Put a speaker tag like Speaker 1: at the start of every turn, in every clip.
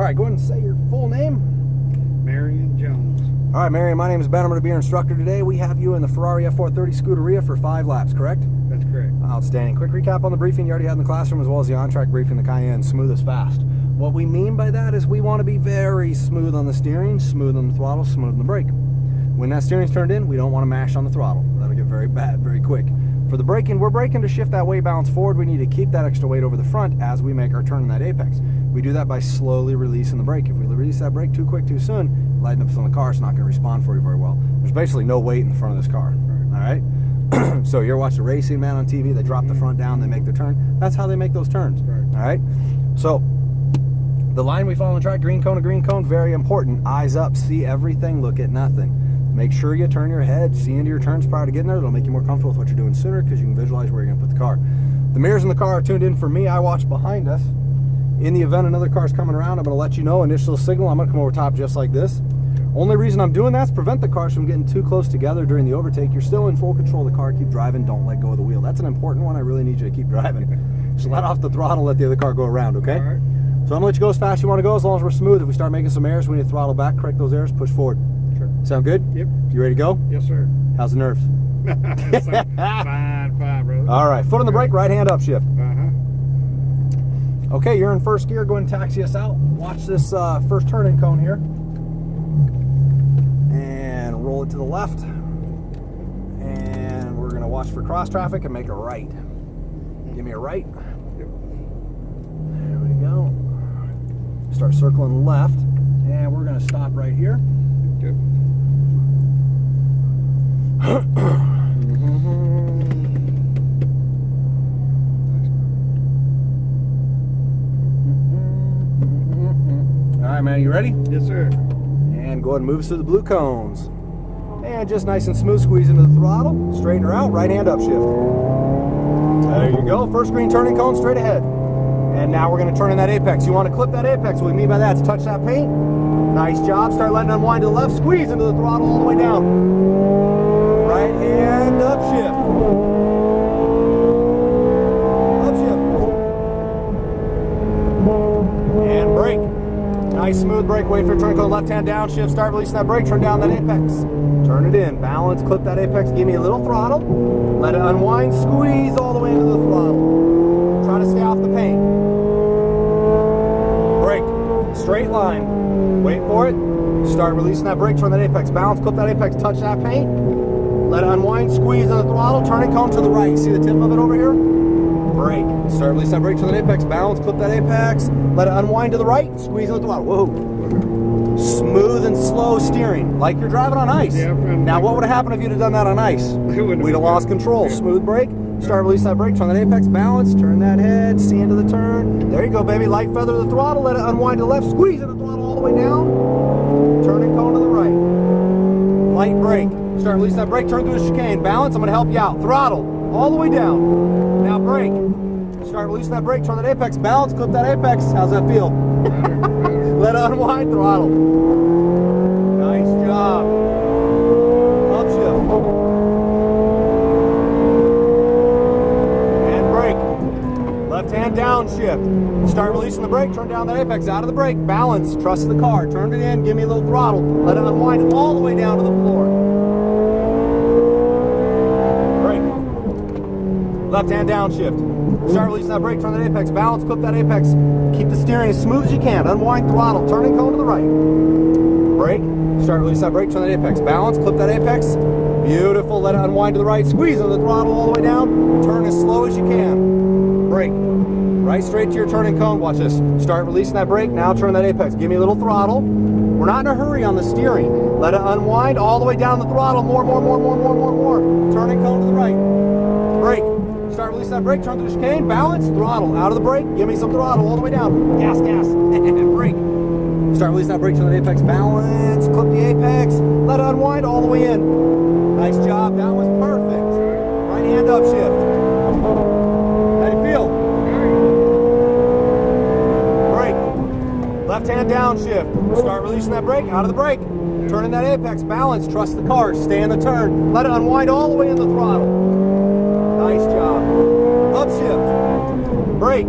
Speaker 1: All right, go ahead and say your full name.
Speaker 2: Marion Jones.
Speaker 1: All right, Marion, my name is Ben. I'm going to be your instructor today. We have you in the Ferrari F430 Scuderia for 5 laps, correct?
Speaker 2: That's correct.
Speaker 1: Outstanding. Quick recap on the briefing you already had in the classroom, as well as the on-track briefing, the Cayenne, smooth as fast. What we mean by that is we want to be very smooth on the steering, smooth on the throttle, smooth on the brake. When that steering's turned in, we don't want to mash on the throttle. That'll get very bad very quick. For the braking, we're braking to shift that weight balance forward. We need to keep that extra weight over the front as we make our turn in that apex. We do that by slowly releasing the brake. If we release that brake too quick, too soon, lighten up on the car, it's not going to respond for you very well. There's basically no weight in the front of this car. All right? So you're watching a racing man on TV, they drop the front down, they make the turn. That's how they make those turns. All right? So the line we follow on the track, green cone, very important. Eyes up, see everything, look at nothing. Make sure you turn your head, see into your turns prior to getting there. It'll make you more comfortable with what you're doing sooner because you can visualize where you're going to put the car. The mirrors in the car are tuned in for me. I watch behind us. In the event another car's coming around, I'm going to let you know. Initial signal, I'm going to come over top just like this. Only reason I'm doing that is prevent the cars from getting too close together during the overtake. You're still in full control of the car. Keep driving. Don't let go of the wheel. That's an important one. I really need you to keep driving. Just let off the throttle, let the other car go around, okay?
Speaker 2: All right.
Speaker 1: So I'm going to let you go as fast as you want to go, as long as we're smooth. If we start making some errors, we need to throttle back, correct those errors, push forward.
Speaker 2: Sure.
Speaker 1: Sound good?
Speaker 2: Yep.
Speaker 1: You ready to go?
Speaker 2: Yes, sir.
Speaker 1: How's the nerves?
Speaker 2: Fine, brother.
Speaker 1: All right, foot on the brake, right hand up shift.
Speaker 2: Uh-huh.
Speaker 1: Okay, you're in first gear. Go ahead and taxi us out. Watch this first turning cone here. And roll it to the left. And we're going to watch for cross traffic and make a right. Give me a right.
Speaker 2: Yep.
Speaker 1: There we go. Start circling left. And we're going to stop right here.
Speaker 2: Yep.
Speaker 1: All right, man, you ready?
Speaker 2: Yes, sir.
Speaker 1: And go ahead and move us through the blue cones. And just nice and smooth, squeeze into the throttle. Straighten her out, right hand up shift. There you go. First green turning cone, straight ahead. And now we're going to turn in that apex. You want to clip that apex. What we mean by that is touch that paint. Nice job. Start letting it unwind to the left. Squeeze into the throttle all the way down. Right hand up shift. Up shift. And brake. Nice smooth brake. Wait for your turn. Go left hand down shift. Start releasing that brake. Turn down that apex. Turn it in. Balance. Clip that apex. Give me a little throttle. Let it unwind. Squeeze all the way into the throttle. Try to stay off the paint. Brake. Straight line. Wait for it. Start releasing that brake. Turn that apex. Balance. Clip that apex. Touch that paint. Let it unwind. Squeeze on the throttle. Turning cone to the right. See the tip of it over here? Brake. Start releasing that brake. Turn that apex. Balance. Clip that apex. Let it unwind to the right. Squeeze on the throttle. Whoa. Smooth and slow steering. Like you're driving on ice.
Speaker 2: Yeah,
Speaker 1: now what would have happened if you'd have done that on ice? We'd have lost control.
Speaker 2: Yeah.
Speaker 1: Smooth brake. Start releasing that brake. Turn that apex. Balance. Turn that head. See into the turn. There you go, baby. Light feather the throttle. Let it unwind to the left. Squeeze in the throttle all the way down. Turning cone to the right. Light brake. Start releasing that brake. Turn through the chicane. Balance. I'm going to help you out. Throttle all the way down. Now brake. Start releasing that brake. Turn that apex. Balance. Clip that apex. How's that feel? Let it unwind. Throttle. Nice job. Up shift. And brake. Left hand down shift. Start releasing the brake. Turn down that apex. Out of the brake. Balance. Trust the car. Turn it in. Give me a little throttle. Let it unwind all the way down to the floor. Brake. Left hand down shift. Start releasing that brake. Turn that apex. Balance. Clip that apex. Keep the steering as smooth as you can. Unwind throttle. Turning cone to the right. Brake. Start releasing that brake. Turn that apex. Balance. Clip that apex. Beautiful. Let it unwind to the right. Squeeze on the throttle all the way down. Turn as slow as you can. Brake. Right straight to your turning cone. Watch this. Start releasing that brake. Now turn that apex. Give me a little throttle. We're not in a hurry on the steering. Let it unwind all the way down the throttle. More. Turning cone to the right. Brake. Start releasing that brake. Turn through the chicane. Balance. Throttle. Out of the brake. Give me some throttle all the way down. Gas. Brake. Start releasing that brake. Turn that apex. Balance. Clip the apex. Let it unwind all the way in. Nice job. That was perfect. Right hand up shift. How do you feel? Brake. Left hand down shift. Start releasing that brake. Out of the brake. Turning that apex. Balance. Trust the car. Stay in the turn. Let it unwind all the way in the throttle. Nice job. Up shift. Brake.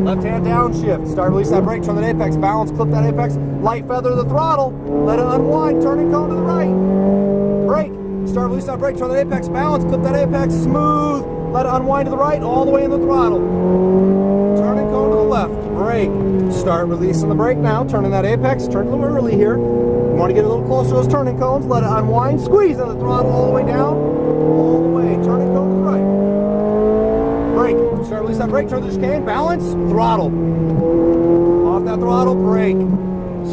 Speaker 1: Left hand downshift. Start releasing that brake, turn that apex, balance, clip that apex, light feather the throttle, let it unwind, turning cone to the right. Brake. Start releasing that brake, turn that apex, balance, clip that apex, smooth, let it unwind to the right, all the way in the throttle. Turning cone to the left. Brake. Start releasing the brake now, turning that apex, turn a little early here. You want to get a little closer to those turning cones, let it unwind, squeeze in the throttle all the way down, all the way, turning cone to the right. Brake. Start release that brake, turn the chicane, balance, throttle. Off that throttle, brake.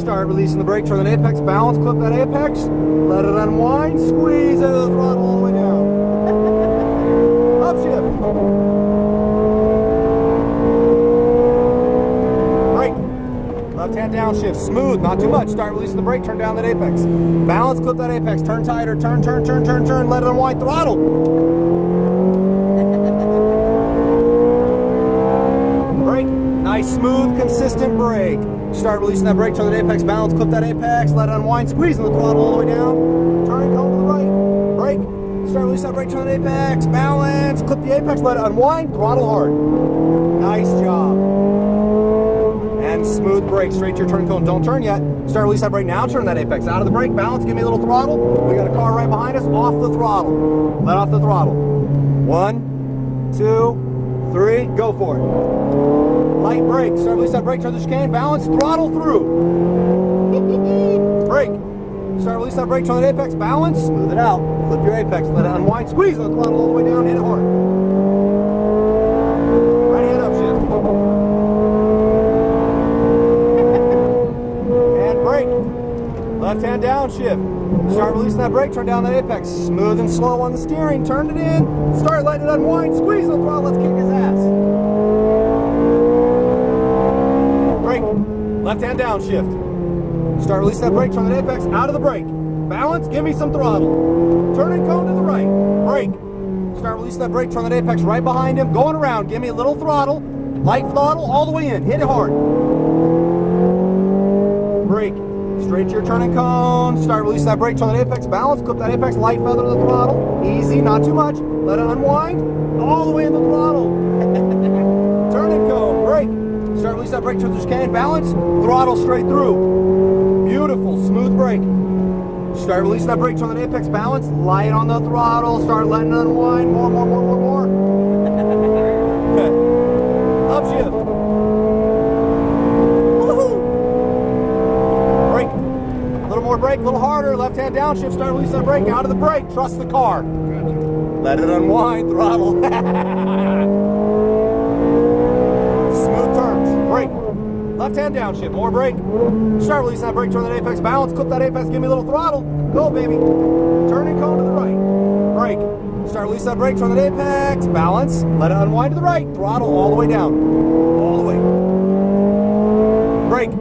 Speaker 1: Start releasing the brake, turn that apex, balance, clip that apex, let it unwind, squeeze into the throttle all the way down. Upshift. Brake. Left hand downshift, smooth, not too much. Start releasing the brake, turn down that apex. Balance, clip that apex, turn tighter, turn, let it unwind, throttle. Nice, smooth, consistent brake. Start releasing that brake, turn that apex, balance, clip that apex, let it unwind, squeezing the throttle all the way down. Turning cone to the right. Brake. Start releasing that brake, turn that apex, balance, clip the apex, let it unwind, throttle hard. Nice job. And smooth brake, straight to your turning cone. Don't turn yet. Start releasing that brake now, turn that apex out of the brake, balance, give me a little throttle. We got a car right behind us, off the throttle. Let off the throttle. 1, 2, 3, go for it. Light brake, start release that brake, turn the chicane, balance, throttle through. Brake. Start release that brake, turn that apex, balance, smooth it out. Flip your apex, let it unwind, squeeze the throttle all the way down, hit it hard. Right hand upshift. And brake. Left hand downshift. Start releasing that brake, turn down that apex, smooth and slow on the steering, turn it in, start letting it unwind, squeeze the throttle, let's kick his ass. Left hand downshift. Start releasing that brake, turn that apex out of the brake. Balance, give me some throttle. Turning cone to the right. Brake. Start releasing that brake, turn that apex right behind him, going around. Give me a little throttle. Light throttle all the way in. Hit it hard. Brake. Straight to your turning cone. Start releasing that brake, turn that apex, balance, clip that apex, light feather to the throttle. Easy, not too much. Let it unwind. All the way in the throttle. Turning cone. Brake. Start release that brake, turn the chicane, balance, throttle straight through. Beautiful, smooth brake. Start releasing that brake, turn that apex, balance, light on the throttle, start letting it unwind, more. Upshift. Woohoo! Brake. A little more brake, a little harder, left hand downshift, start releasing that brake, out of the brake, trust the car. Let it unwind, throttle. Left hand downshift, more brake. Start releasing that brake, turn that apex, balance, clip that apex, give me a little throttle. Go, baby. Turning cone to the right. Brake. Start releasing that brake, turn that apex, balance, let it unwind to the right. Throttle all the way down. All the way. Brake.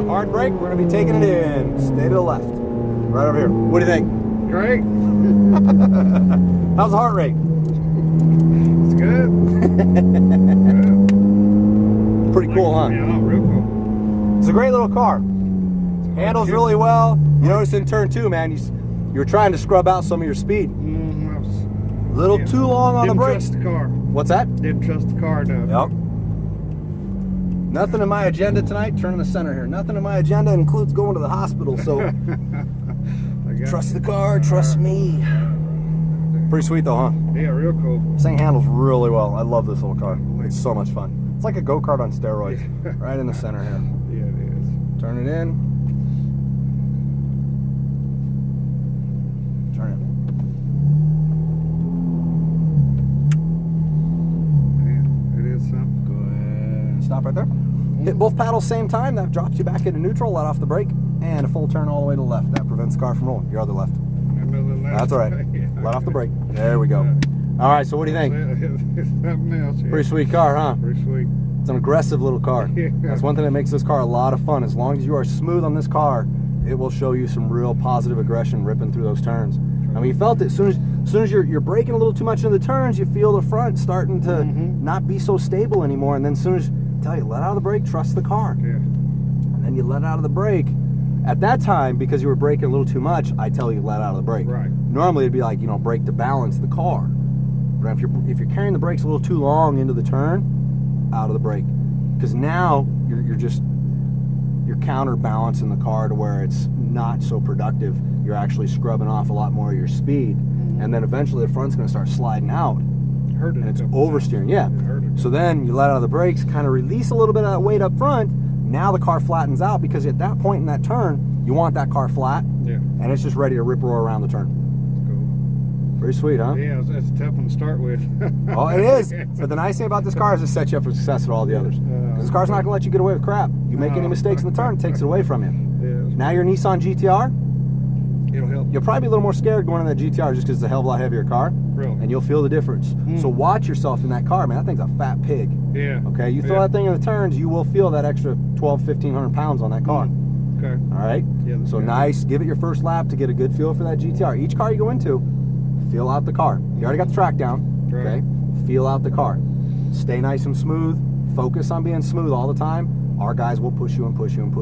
Speaker 1: Hard brake, we're going to be taking it in. Stay to the left. Right over here. What do you think?
Speaker 2: Great.
Speaker 1: How's the heart rate?
Speaker 2: It's good.
Speaker 1: Pretty cool, huh?
Speaker 2: Yeah, real cool.
Speaker 1: It's a great little car. Handles really well. You notice in turn 2, man, you were trying to scrub out some of your speed. A little too long on the brakes.
Speaker 2: Didn't trust the car.
Speaker 1: What's that?
Speaker 2: Didn't trust the car enough.
Speaker 1: Yep. Nothing in my agenda tonight. Turn in the center here. Nothing in my agenda includes going to the hospital, so trust the car, trust me. Pretty sweet though, huh?
Speaker 2: Yeah, real cool.
Speaker 1: This thing handles really well. I love this little car. It's so much fun. It's like a go-kart on steroids. Right in the center here.
Speaker 2: Yeah, it is.
Speaker 1: Turn it in. Turn it.
Speaker 2: Man, it is something.
Speaker 1: Go ahead and stop right there. Hit both paddles same time. That drops you back into neutral. Let off the brake. And a full turn all the way to the left. That prevents the car from rolling. Your other left. That's all right. Let off the brake. There we go. All right, so what do you think?
Speaker 2: It's something else. Yeah.
Speaker 1: Pretty sweet car, huh?
Speaker 2: Pretty sweet.
Speaker 1: It's an aggressive little car.
Speaker 2: Yeah.
Speaker 1: That's one thing that makes this car a lot of fun. As long as you are smooth on this car, it will show you some real positive aggression ripping through those turns. I mean, you felt it as soon as you're braking a little too much in the turns, you feel the front starting to not be so stable anymore. And then as soon as tell you, let out of the brake, trust the car.
Speaker 2: Yeah.
Speaker 1: And then you let out of the brake. At that time, because you were braking a little too much, I tell you let out of the brake.
Speaker 2: Right.
Speaker 1: Normally it'd be like, brake to balance the car. But if you're carrying the brakes a little too long into the turn, out of the brake. because now you're counterbalancing the car to where it's not so productive. You're actually scrubbing off a lot more of your speed, and then eventually the front's going to start sliding out,
Speaker 2: Heard it
Speaker 1: and it's
Speaker 2: a couple
Speaker 1: oversteering.
Speaker 2: times.
Speaker 1: Yeah.
Speaker 2: I heard it.
Speaker 1: So then you let out of the brakes, kind of release a little bit of that weight up front. Now the car flattens out, because at that point in that turn, you want that car flat,
Speaker 2: Yeah.
Speaker 1: and it's just ready to rip roar around the turn.
Speaker 2: Cool.
Speaker 1: Pretty sweet, huh?
Speaker 2: Yeah, that's a tough one to start with.
Speaker 1: Oh, it is. But the nice thing about this car is it sets you up for success at all the others. 'Cause this car's not going to let you get away with crap. You make any
Speaker 2: No.
Speaker 1: mistakes in the turn, it takes it away from you.
Speaker 2: Yeah,
Speaker 1: Now your Nissan GTR,
Speaker 2: it'll help.
Speaker 1: you'll probably be a little more scared going in that GTR just because it's a hell of a lot heavier car,
Speaker 2: Really.
Speaker 1: and you'll feel the difference. So watch yourself in that car, man. That thing's a fat pig.
Speaker 2: Yeah.
Speaker 1: Okay, you throw
Speaker 2: Yeah.
Speaker 1: that thing in the turns, you will feel that extra 1,200-1,500 pounds on that car.
Speaker 2: Okay.
Speaker 1: All right?
Speaker 2: Yeah,
Speaker 1: So
Speaker 2: yeah.
Speaker 1: nice. Give it your first lap to get a good feel for that GTR. Each car you go into, feel out the car. You already got the track down.
Speaker 2: Right.
Speaker 1: Okay? Feel out the car. Stay nice and smooth. Focus on being smooth all the time. Our guys will push you and push you and push you.